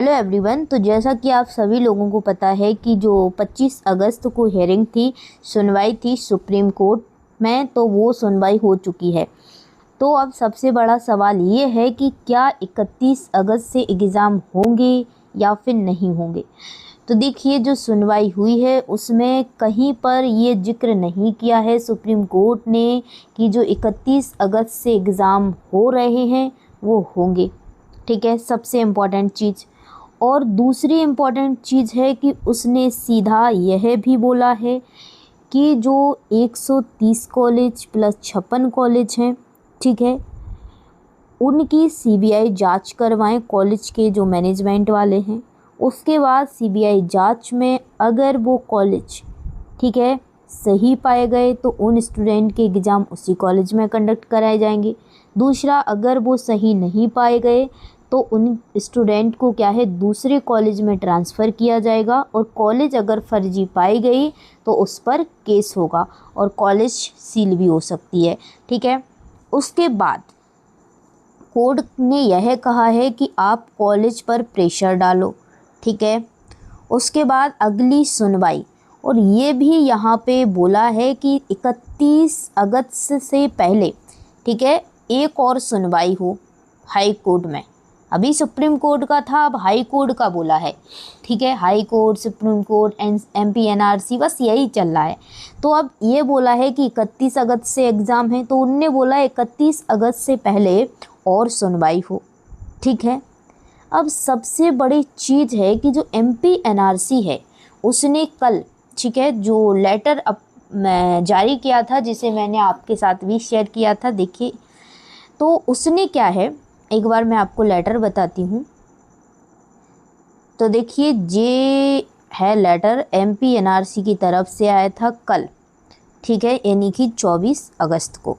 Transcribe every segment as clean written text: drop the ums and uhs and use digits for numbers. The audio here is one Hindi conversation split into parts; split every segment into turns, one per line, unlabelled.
Hello everyone. तो जैसा कि आप सभी लोगों को पता है कि जो 25 अगस्त को हियरिंग थी, सुनवाई थी सुप्रीम कोर्ट में, तो वो सुनवाई हो चुकी है। तो अब सबसे बड़ा सवाल ये है कि क्या 31 अगस्त से एग्ज़ाम होंगे या फिर नहीं होंगे। तो देखिए, जो सुनवाई हुई है उसमें कहीं पर ये जिक्र नहीं किया है सुप्रीम कोर्ट ने कि जो 31 अगस्त से एग्ज़ाम हो रहे हैं वो होंगे। ठीक है, सबसे इम्पॉर्टेंट चीज़। और दूसरी इम्पॉर्टेंट चीज़ है कि उसने सीधा यह भी बोला है कि जो 130 कॉलेज प्लस 56 कॉलेज हैं, ठीक है, उनकी सीबीआई जांच करवाएं, कॉलेज के जो मैनेजमेंट वाले हैं। उसके बाद सीबीआई जांच में अगर वो कॉलेज, ठीक है, सही पाए गए तो उन स्टूडेंट के एग्ज़ाम उसी कॉलेज में कंडक्ट कराए जाएंगे। दूसरा, अगर वो सही नहीं पाए गए तो उन स्टूडेंट को क्या है, दूसरे कॉलेज में ट्रांसफ़र किया जाएगा। और कॉलेज अगर फर्जी पाई गई तो उस पर केस होगा और कॉलेज सील भी हो सकती है। ठीक है, उसके बाद कोर्ट ने यह कहा है कि आप कॉलेज पर प्रेशर डालो। ठीक है, उसके बाद अगली सुनवाई, और ये भी यहाँ पे बोला है कि 31 अगस्त से पहले, ठीक है, एक और सुनवाई हो हाई कोर्ट में। अभी सुप्रीम कोर्ट का था, अब हाई कोर्ट का बोला है। ठीक है, high court, supreme court, MP NRC, बस यही चल रहा है। तो अब ये बोला है कि 31 अगस्त से एग्ज़ाम है, तो उनने बोला 31 अगस्त से पहले और सुनवाई हो। ठीक है, अब सबसे बड़ी चीज़ है कि जो एमपी एनआरसी है उसने कल, ठीक है, जो लेटर अब मैं जारी किया था, जिसे मैंने आपके साथ भी शेयर किया था, देखिए, तो उसने क्या है, एक बार मैं आपको लेटर बताती हूँ। तो देखिए, ये है लेटर एमपी एनआरसी की तरफ से आया था कल, ठीक है, यानी कि 24 अगस्त को।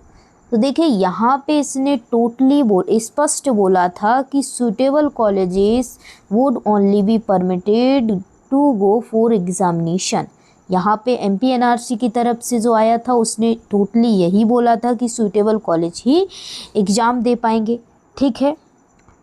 तो देखिए, यहाँ पे इसने टोटली स्पष्ट बोला था कि suitable colleges would only be permitted to go for examination. यहाँ पे एमपी एनआरसी की तरफ से जो आया था उसने टोटली यही बोला था कि सूटेबल कॉलेज ही एग्ज़ाम दे पाएंगे। ठीक है,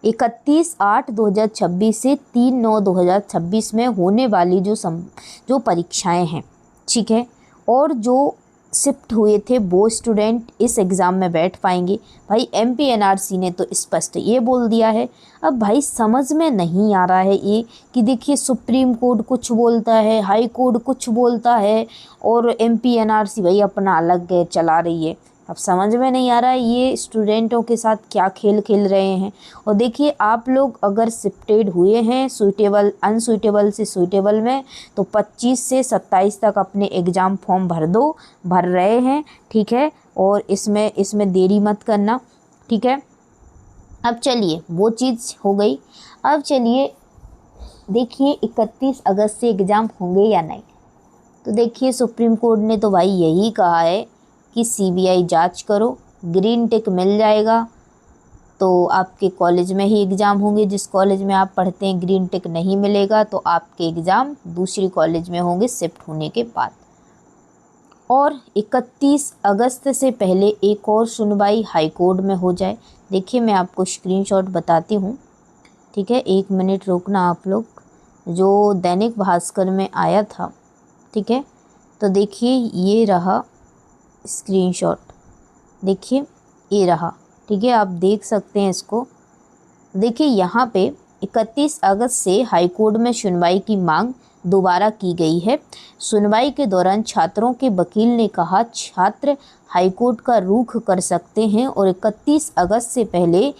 31/8/2026 से 3/9/2026 में होने वाली जो परीक्षाएं हैं, ठीक है, और जो शिफ्ट हुए थे वो स्टूडेंट इस एग्ज़ाम में बैठ पाएंगे। भाई एमपी एनआरसी ने तो स्पष्ट ये बोल दिया है। अब भाई समझ में नहीं आ रहा है ये कि देखिए, सुप्रीम कोर्ट कुछ बोलता है, हाई कोर्ट कुछ बोलता है, और एमपी एनआरसी भाई अपना अलग चला रही है। अब समझ में नहीं आ रहा है ये स्टूडेंटों के साथ क्या खेल खेल रहे हैं। और देखिए, आप लोग अगर शिफ्टेड हुए हैं सूटेबल अनसूटेबल से सूटेबल में, तो 25 से 27 तक अपने एग्ज़ाम फॉर्म भर रहे हैं। ठीक है, और इसमें देरी मत करना। ठीक है, अब चलिए, वो चीज़ हो गई। अब चलिए देखिए, 31 अगस्त से एग्ज़ाम होंगे या नहीं। तो देखिए, सुप्रीम कोर्ट ने तो भाई यही कहा है कि सीबीआई जांच करो, ग्रीन टिक मिल जाएगा तो आपके कॉलेज में ही एग्ज़ाम होंगे। जिस कॉलेज में आप पढ़ते हैं ग्रीन टिक नहीं मिलेगा तो आपके एग्ज़ाम दूसरी कॉलेज में होंगे शिफ्ट होने के बाद। और 31 अगस्त से पहले एक और सुनवाई हाई कोर्ट में हो जाए। देखिए, मैं आपको स्क्रीनशॉट बताती हूँ। ठीक है, 1 मिनट रोकना आप लोग। जो दैनिक भास्कर में आया था, ठीक है, तो देखिए ये रहा स्क्रीनशॉट, देखिए ये रहा। ठीक है, आप देख सकते हैं इसको। देखिए, यहाँ पे 31 अगस्त से हाई कोर्ट में सुनवाई की मांग दोबारा की गई है। सुनवाई के दौरान छात्रों के वकील ने कहा छात्र हाई कोर्ट का रुख कर सकते हैं और 31 अगस्त से पहले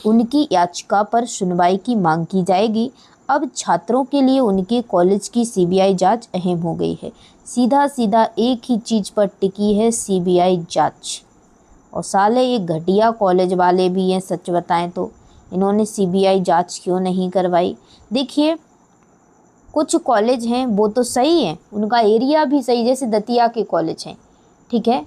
उनकी याचिका पर सुनवाई की मांग की जाएगी। अब छात्रों के लिए उनके कॉलेज की सीबीआई जांच अहम हो गई है। सीधा सीधा एक ही चीज़ पर टिकी है, सीबीआई जांच। और साले ये घटिया कॉलेज वाले भी हैं, सच बताएं तो इन्होंने सीबीआई जांच क्यों नहीं करवाई। देखिए, कुछ कॉलेज हैं वो तो सही हैं, उनका एरिया भी सही, जैसे दतिया के कॉलेज हैं। ठीक है,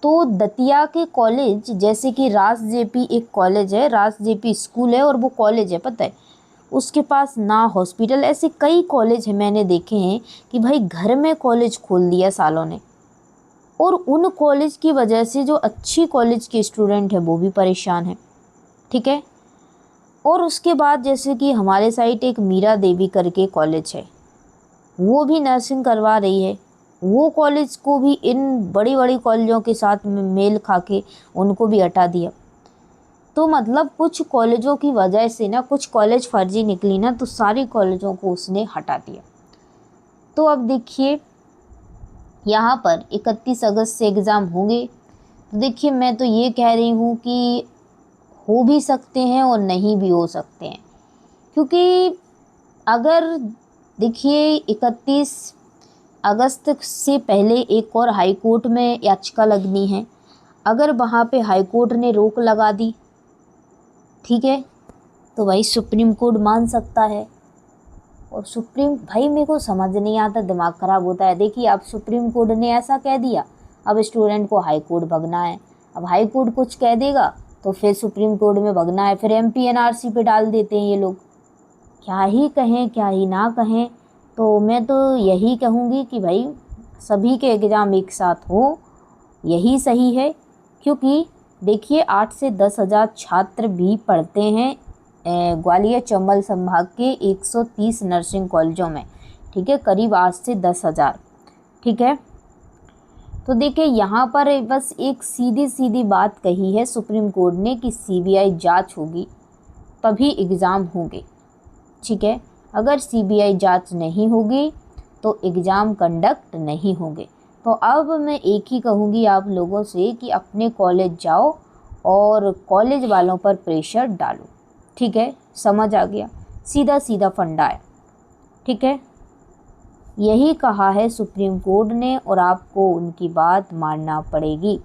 तो दतिया के कॉलेज, जैसे कि रास जेपी एक कॉलेज है, रास जेपी स्कूल है और वो कॉलेज है, पता है, उसके पास ना हॉस्पिटल। ऐसे कई कॉलेज हैं मैंने देखे हैं कि भाई घर में कॉलेज खोल दिया सालों ने, और उन कॉलेज की वजह से जो अच्छी कॉलेज के स्टूडेंट हैं वो भी परेशान हैं। ठीक है, और उसके बाद जैसे कि हमारे साइड एक मीरा देवी करके कॉलेज है, वो भी नर्सिंग करवा रही है। वो कॉलेज को भी इन बड़ी बड़ी कॉलेजों के साथ मेल खा के उनको भी हटा दिया। तो मतलब कुछ कॉलेजों की वजह से ना, कुछ कॉलेज फर्जी निकली ना, तो सारी कॉलेजों को उसने हटा दिया। तो अब देखिए यहाँ पर 31 अगस्त से एग्ज़ाम होंगे। तो देखिए मैं तो ये कह रही हूँ कि हो भी सकते हैं और नहीं भी हो सकते हैं, क्योंकि अगर देखिए 31 अगस्त से पहले एक और हाई कोर्ट में याचिका लगनी है। अगर वहाँ पे हाई कोर्ट ने रोक लगा दी, ठीक है, तो भाई सुप्रीम कोर्ट मान सकता है। और सुप्रीम, भाई मेरे को समझ नहीं आता, दिमाग ख़राब होता है। देखिए अब सुप्रीम कोर्ट ने ऐसा कह दिया, अब स्टूडेंट को हाई कोर्ट भगना है। अब हाई कोर्ट कुछ कह देगा तो फिर सुप्रीम कोर्ट में भगना है, फिर MP-NRC पे डाल देते हैं ये लोग। क्या ही कहें क्या ही ना कहें। तो मैं तो यही कहूँगी कि भाई सभी के एग्ज़ाम एक साथ हो, यही सही है। क्योंकि देखिए 8 से 10 हज़ार छात्र भी पढ़ते हैं ग्वालियर चंबल संभाग के 130 नर्सिंग कॉलेजों में, ठीक है, करीब 8 से 10 हज़ार, ठीक है। तो देखिए यहाँ पर बस एक सीधी सीधी बात कही है सुप्रीम कोर्ट ने कि CBI जांच होगी तभी एग्ज़ाम होंगे, ठीक है। अगर CBI जांच नहीं होगी तो एग्ज़ाम कंडक्ट नहीं होंगे। तो अब मैं एक ही कहूँगी आप लोगों से कि अपने कॉलेज जाओ और कॉलेज वालों पर प्रेशर डालो, ठीक है। समझ आ गया, सीधा सीधा फंडा है, ठीक है। यही कहा है सुप्रीम कोर्ट ने और आपको उनकी बात मानना पड़ेगी,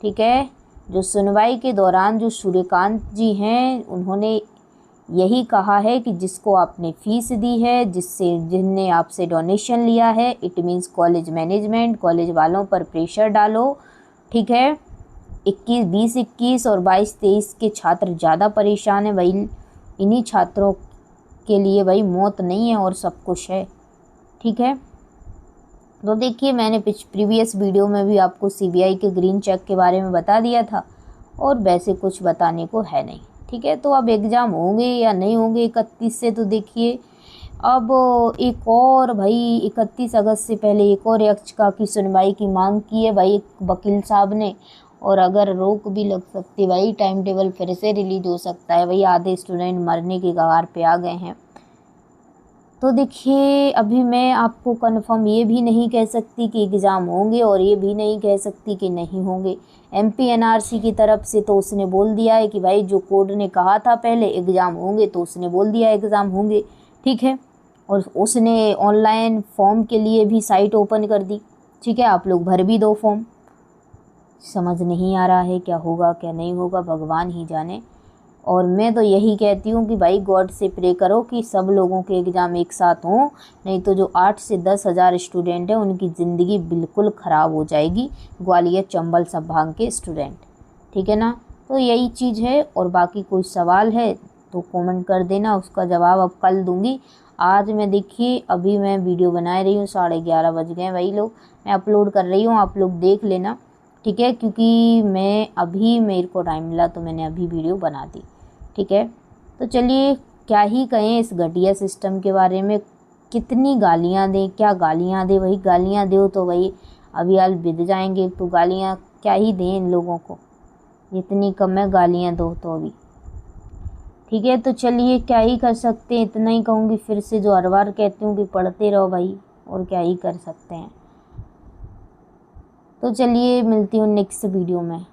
ठीक है। जो सुनवाई के दौरान जो सूर्यकांत जी हैं, उन्होंने यही कहा है कि जिसको आपने फ़ीस दी है, जिनने आपसे डोनेशन लिया है, it means college management, college वालों पर प्रेशर डालो, ठीक है। 2021 और 22-23 के छात्र ज़्यादा परेशान हैं भाई। इन्हीं छात्रों के लिए भाई मौत नहीं है और सब कुछ है, ठीक है। तो देखिए मैंने प्रीवियस वीडियो में भी आपको CBI के ग्रीन चेक के बारे में बता दिया था और वैसे कुछ बताने को है नहीं, ठीक है। तो अब एग्ज़ाम होंगे या नहीं होंगे 31 से, तो देखिए अब एक और भाई 31 अगस्त से पहले एक और याचिका की सुनवाई की मांग की है भाई वकील साहब ने। और अगर रोक भी लग सकती है भाई, टाइम टेबल फिर से रिलीज हो सकता है भाई, आधे स्टूडेंट मरने की कगार पे आ गए हैं। तो देखिए अभी मैं आपको कंफर्म ये भी नहीं कह सकती कि एग्ज़ाम होंगे और ये भी नहीं कह सकती कि नहीं होंगे। MP-NRC की तरफ से तो उसने बोल दिया है कि भाई जो कोर्ट ने कहा था पहले एग्ज़ाम होंगे, तो उसने बोल दिया एग्ज़ाम होंगे, ठीक है। और उसने ऑनलाइन फॉर्म के लिए भी साइट ओपन कर दी, ठीक है, आप लोग भर भी दो फॉर्म। समझ नहीं आ रहा है क्या होगा क्या नहीं होगा, भगवान ही जाने। और मैं तो यही कहती हूँ कि भाई गॉड से प्रे करो कि सब लोगों के एग्ज़ाम एक साथ हों, नहीं तो जो 8 से 10 हज़ार स्टूडेंट हैं उनकी ज़िंदगी बिल्कुल ख़राब हो जाएगी, ग्वालियर चंबल संभाग के स्टूडेंट, ठीक है ना। तो यही चीज़ है। और बाकी कोई सवाल है तो कमेंट कर देना, उसका जवाब अब कल दूँगी। आज मैं देखिए अभी मैं वीडियो बना रही हूँ, 11:30 बज गए भाई लोग, मैं अपलोड कर रही हूँ, आप लोग देख लेना, ठीक है। क्योंकि मैं अभी मेरे को टाइम मिला तो मैंने अभी वीडियो बना दी, ठीक है। तो चलिए क्या ही कहें इस घटिया सिस्टम के बारे में, कितनी गालियां दें, क्या गालियां दें, वही गालियां दो तो वही अभी हाल बिद जाएंगे, तो गालियां क्या ही दें इन लोगों को, इतनी कम है गालियां दो तो अभी, ठीक है। तो चलिए क्या ही कर सकते हैं, इतना ही कहूँगी फिर से, जो हर बार कहती हूँ कि पढ़ते रहो भाई, और क्या ही कर सकते हैं। तो चलिए मिलती हूँ नेक्स्ट वीडियो में।